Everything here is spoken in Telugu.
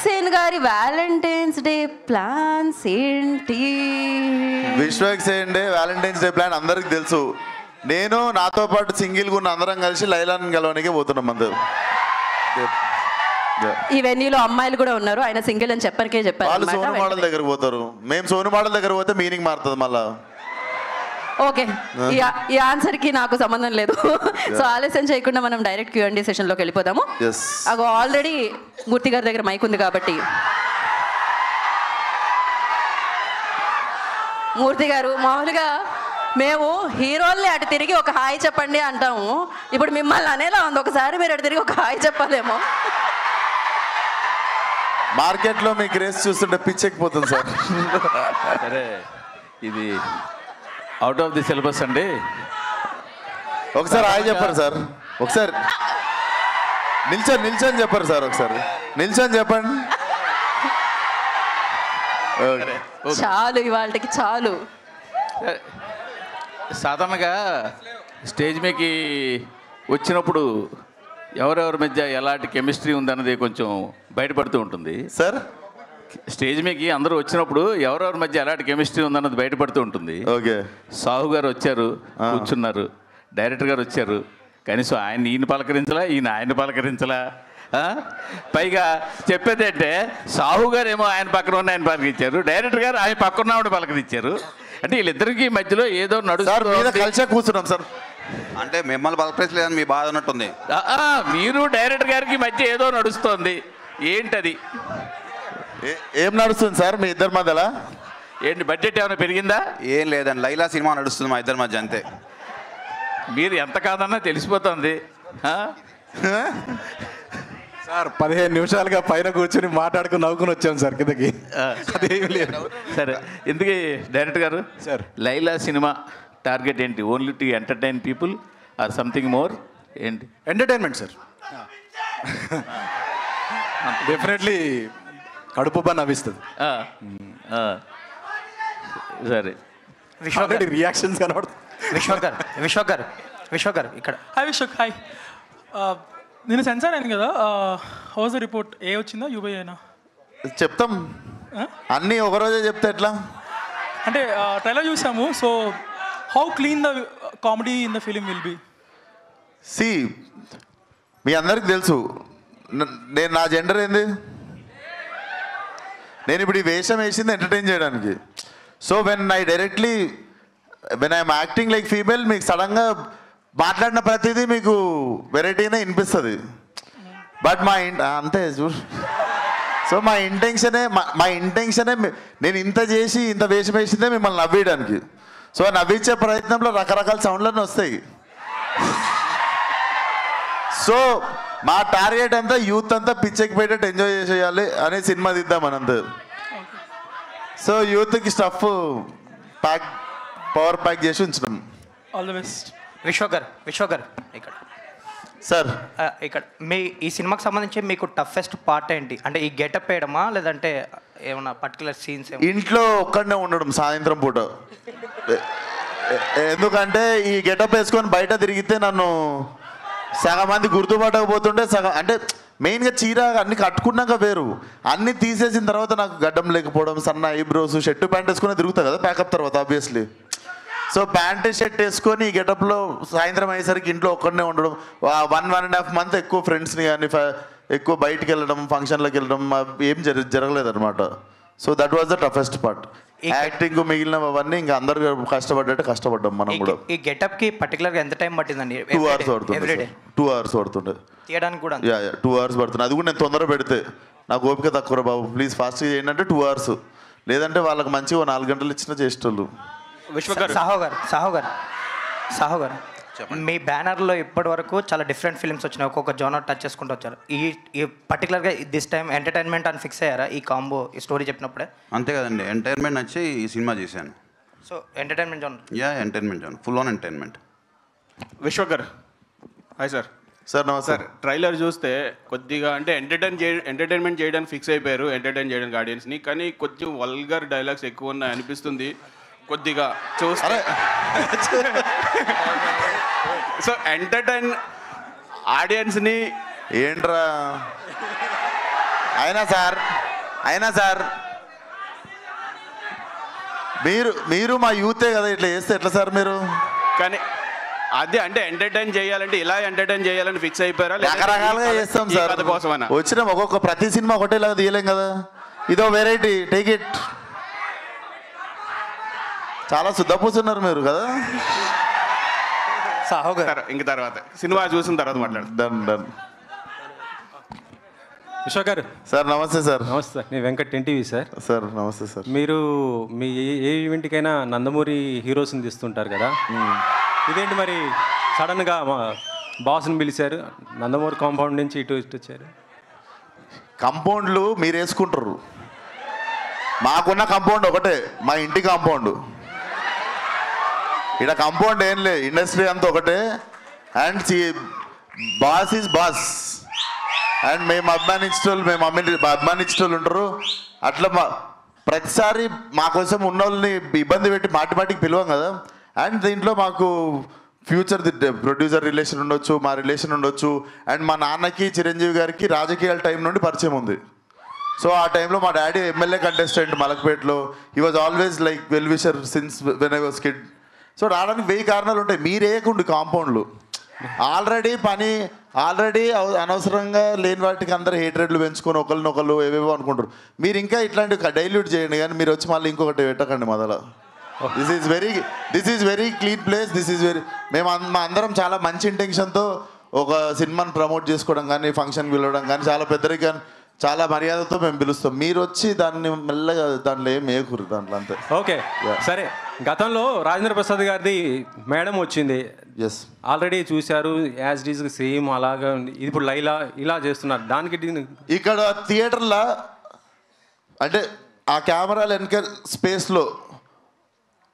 సేన్ గారి వ్యాలంటైన్స్ డే ప్లాన్స్ ఏంటి? Vishwak Sen day Valentine's day plan అందరికి తెలుసు. నేను నాతో పాటు సింగిల్గా ఉన్న అందరం కలిసి లైలాని గెలవడానికి పోతున్నాం అందరు. ఈ వెన్యూలో అమ్మాయిలు కూడా ఉన్నారు, ఆయన సింగిల్ అని చెప్పరికే చెప్పారు. వాళ్ళు సోను మోడల్ దగ్గర పోతారు, మేము సోను మోడల్ దగ్గర పోతే మీనింగ్ మారుతుంది మళ్ళా. ఓకే, ఈ ఆన్సర్ కి నాకు సంబంధం లేదు. సో ఆలస్యం చేయకుండా మనం డైరెక్ట్ Q&A సెషన్లోకి వెళ్ళిపోదాము. అగో ఆల్రెడీ మూర్తి గారి దగ్గర మైక్ ఉంది కాబట్టి మూర్తి గారు, మామూలుగా మేము హీరోల్ని అటు తిరిగి ఒక హాయ్ చెప్పండి అంటాము, ఇప్పుడు మిమ్మల్ని అనేలా ఉంది, ఒకసారి మీరు అటు తిరిగి ఒక హాయ్ చెప్పాలేమో. మార్కెట్లో మీకు రేస్ చూస్తుంటే పిచ్చెక్కిపోతుంది సార్. సరే, ఇది అవుట్ ఆఫ్ ది సిలబస్ అండి. ఒకసారి హాయ్ చెప్పారు సార్, ఒకసారి నిల్చొని చెప్పారు సార్, ఒకసారి నిల్చొని చెప్పండి. చాలు, ఇవాళకి చాలు. సాధారణంగా స్టేజ్ మీదకి వచ్చినప్పుడు ఎవరెవరి మధ్య ఎలాంటి కెమిస్ట్రీ ఉందన్నది కొంచెం బయటపడుతూ ఉంటుంది సార్. స్టేజ్ మీదకి అందరూ వచ్చినప్పుడు ఎవరెవరి మధ్య ఎలాంటి కెమిస్ట్రీ ఉందన్నది బయటపడుతూ ఉంటుంది. ఓకే, సాహు గారు వచ్చారు, కూర్చున్నారు, డైరెక్టర్ గారు వచ్చారు, కనీసం ఈయన పలకరించలా, ఆయన పలకరించలా. పైగా చెప్పేది అంటే సాహు గారు ఏమో ఆయన పక్కన ఉన్న ఆయన పలకరించారు, డైరెక్టర్ గారు ఆయన పక్కన ఉన్న పలకరించారు. అంటే వీళ్ళిద్దరికి మధ్యలో ఏదో కలిసి కూర్చున్నాం సార్. అంటే మిమ్మల్ని పలకరించలేదని మీ బాధ ఉన్నట్టుంది. మీరు డైరెక్టర్ గారికి మధ్య ఏదో నడుస్తోంది, ఏంటది? ఏం నడుస్తుంది సార్ మీ ఇద్దరి మధ్యలో? ఏంటి, బడ్జెట్ ఏమైనా పెరిగిందా? ఏం లేదండి, లైలా సినిమా నడుస్తుంది మా ఇద్దరి మధ్య, అంతే. మీరు ఎంత కాదన్నా తెలిసిపోతుంది సార్. 15 నిమిషాలుగా పైన కూర్చొని మాట్లాడుకుని నవ్వుకుని వచ్చాం సార్ కిందకి. అదేమి లేదు. సరే, ఎందుకు డైరెక్టర్ గారు సార్, లైలా సినిమా టార్గెట్ ఏంటి? Only to entertain people or something more? ఏంటి? Entertainment sir. డెఫినెట్లీ కడుపు పని నవ్విస్తుంది. సరే, రియాక్షన్స్ కనబడుతుంది. విశ్వక్ గారు ఇక్కడ. హాయ్ విశ్వక్. హాయ్. నేను సెన్సార్ అయింది కదా, హౌస్ రిపోర్ట్ ఏ వచ్చిందా యూబై అయినా? చెప్తాం, అన్నీ ఒకరోజే చెప్తే ఎట్లా? అంటే ట్రైలర్ చూసాము, so how clean the comedy in the film will be? మీ అందరికి తెలుసు నా జెండర్ ఏంది. నేను ఇప్పుడు ఈ వేషం వేసింది ఎంటర్టైన్ చేయడానికి. So when I'm acting like female, మీకు సడన్గా మాట్లాడిన ప్రతిదీ మీకు వెరైటీనే వినిపిస్తుంది. బట్ అంతే చూడు. సో మా ఇంటెన్షనే నేను ఇంత చేసి ఇంత వేషం వేసిందే మిమ్మల్ని నవ్వేయడానికి. సో నవ్వించే ప్రయత్నంలో రకరకాల సౌండ్లన్నీ వస్తాయి. సో మా టార్గెట్ అంతా యూత్ అంతా పిచ్చెక్కి పెట్టేట్టు ఎంజాయ్ చేసేయాలి అనే సినిమా తీద్దాం అనంత. సో యూత్కి స్టఫ్ పవర్ ప్యాక్ చేసి ఉంచడం. All the best. విశ్వక్ గారు ఇక్కడ సార్. ఇక్కడ మీ ఈ సినిమాకి సంబంధించి మీకు టఫెస్ట్ పార్ట్ ఏంటి? అంటే ఈ గెటప్ వేయడమా, లేదంటే ఏమన్నా పర్టికులర్ సీన్స్? ఇంట్లో ఒక్కడనే ఉండడం సాయంత్రం పూట. ఎందుకంటే ఈ గెటప్ వేసుకొని బయట తిరిగితే నన్ను సగం మంది గుర్తుపట్టకపోతుంటే, సగం అంటే మెయిన్గా చీర అన్ని కట్టుకున్నాక వేరు, అన్నీ తీసేసిన తర్వాత నాకు గడ్డం లేకపోవడం, సన్న ఐబ్రోస్, షర్టు ప్యాంట్ వేసుకుని తిరుగుతా కదా ప్యాకప్ తర్వాత ఆబ్వియస్లీ. సో ప్యాంట్ షర్ట్ వేసుకొని ఈ గెటప్లో సాయంత్రం అయ్యేసరికి ఇంట్లో ఒక్కడనే ఉండడం, 1.5 months ఎక్కువ ఫ్రెండ్స్ని కానీ ఎక్కువ బయటికి వెళ్ళడం, ఫంక్షన్లకు వెళ్ళడం ఏం జరగలేదన్నమాట. So that was the toughest part. Acting మిగిలినవన్నీ ఇంకా అందరు కష్టపడ్డాం మనం కూడా. ఈ గెటప్ కి పర్టికులర్ గా ఎంత టైం పట్టిందండి? 2 hours పడుతుంది. 2 hours పడుతుండే తీయడానికి కూడా. 2 hours పడుతుంది. అది కూడా నేను తొందర పెడితే, నాకు ఓపిక తక్కువ బాబు, ప్లీజ్ ఫాస్ట్గా ఏంటంటే 2 hours, లేదంటే వాళ్ళకి మంచిగా 4 గంటలు ఇచ్చినా చేసేటోళ్ళు. సాహో గారు మీ బ్యానర్లో ఇప్పటి వరకు చాలా డిఫరెంట్ ఫిల్మ్స్ వచ్చినాయి, ఒక్కొక్క జోనర్ టచ్ చేసుకుంటూ వచ్చారు. ఈ పర్టికులర్గా దిస్ టైం ఎంటర్టైన్మెంట్ అని ఫిక్స్ అయ్యారా ఈ కాంబో, ఈ స్టోరీ చెప్పినప్పుడే? అంతే కదండి, ఎంటర్టైన్మెంట్ నచ్చి ఈ సినిమా చేశాను. So entertainment genre. Entertainment genre, full on entertainment. Vishwak గారు హాయ్ సార్. సార్ నమస్తే సార్. ట్రైలర్ చూస్తే కొద్దిగా అంటే ఎంటర్టైన్మెంట్ చేయడానికి ఫిక్స్ అయిపోయారు, ఎంటర్టైన్ చేయడానికి ఆడియన్స్ని, కానీ కొంచెం వల్గర్ డైలాగ్స్ ఎక్కువ ఉన్నాయి అనిపిస్తుంది కొద్దిగా చూస్తే. సో ఎంటర్టైన్ ఆడియన్స్ని ఏంట్రా అయినా సార్ మీరు మా యూతే కదా, ఇట్లా చేస్తే ఎట్లా సార్ మీరు? కానీ అదే అంటే ఎంటర్టైన్ చేయాలంటే ఇలా ఎంటర్టైన్ చేయాలని ఫిక్స్ అయిపోయారా? రకరకాలుగా చేస్తాం సార్, కోసమన్నా వచ్చిన ఒక్కొక్క ప్రతి సినిమా ఒకటేలాగా తీయలేం కదా, ఇదో వెరైటీ, టేక్ ఇట్. చాలా శుద్ధపూస్తున్నారు మీరు కదా. ఇంక తర్వాత సినిమా చూసిన తర్వాత మాట్లాడు. డన్. విశ్వ గారు సార్ నమస్తే సార్. నమస్తే సార్, నేను వెంకట్ ఎన్టీవీ సార్. సార్ నమస్తే సార్. మీరు మీ ఏ ఈవెంట్కైనా నందమూరి హీరోస్ని తీస్తుంటారు కదా, ఇదేంటి మరి సడన్గా మా బాస్ని పిలిచారు, నందమూరి కాంపౌండ్ నుంచి ఇటు వచ్చారు? కంపౌండ్లు మీరు వేసుకుంటారు, మాకున్న కాంపౌండ్ ఒకటే, మా ఇంటి కాంపౌండ్. ఇక్కడ కాంపౌండ్ ఏం లేదు, ఇండస్ట్రీ అంతా ఒకటే. And boss is boss. And మేము అభిమానించేటోళ్ళు ఉంటారు. అట్లా ప్రతిసారి మా కోసం ఉన్న వాళ్ళని ఇబ్బంది పెట్టి మాటికి పిలవం కదా. అండ్ దీంట్లో మాకు ఫ్యూచర్ ప్రొడ్యూసర్ రిలేషన్ ఉండొచ్చు, మా రిలేషన్ ఉండొచ్చు. అండ్ మా నాన్నకి చిరంజీవి గారికి రాజకీయాల టైం నుండి పరిచయం ఉంది. సో ఆ టైంలో మా డాడీ ఎమ్మెల్యే కంటెస్టెంట్ మలక్పేటలో. He was always like well wisher since when I was kid. So రావడానికి 1000 కారణాలు ఉంటాయి. మీరేయకుండి కాంపౌండ్లు. ఆల్రెడీ అనవసరంగా లేని వాటికి అందరు హేట్రేట్లు పెంచుకొని ఒకరినొకరు ఏవేవో అనుకుంటారు. మీరు ఇంకా ఇట్లాంటివి డైల్యూట్ చేయండి, కానీ మీరు వచ్చి మళ్ళీ ఇంకొకటి పెట్టకండి మొదల. This is very clean place. మా అందరం చాలా మంచి ఇంటెన్షన్తో ఒక సినిమాని ప్రమోట్ చేసుకోవడం కానీ, ఫంక్షన్కి పిలవడం కానీ, చాలా పెద్దరిగా చాలా మర్యాదతో మేము పిలుస్తాం. మీరు వచ్చి దాన్ని మెల్లగా దాంట్లో ఏం ఏకూరు దాంట్లో అంతే. ఓకే సరే, గతంలో రాజేంద్ర ప్రసాద్ గారిది మేడం వచ్చింది, ఆల్రెడీ చూశారు, యాజ్ డీజ్ సేమ్ అలాగా ఉంది. ఇప్పుడు లైలా ఇలా చేస్తున్నారు. దానికి ఇక్కడ థియేటర్లో అంటే ఆ కెమెరాలు వెనక స్పేస్లో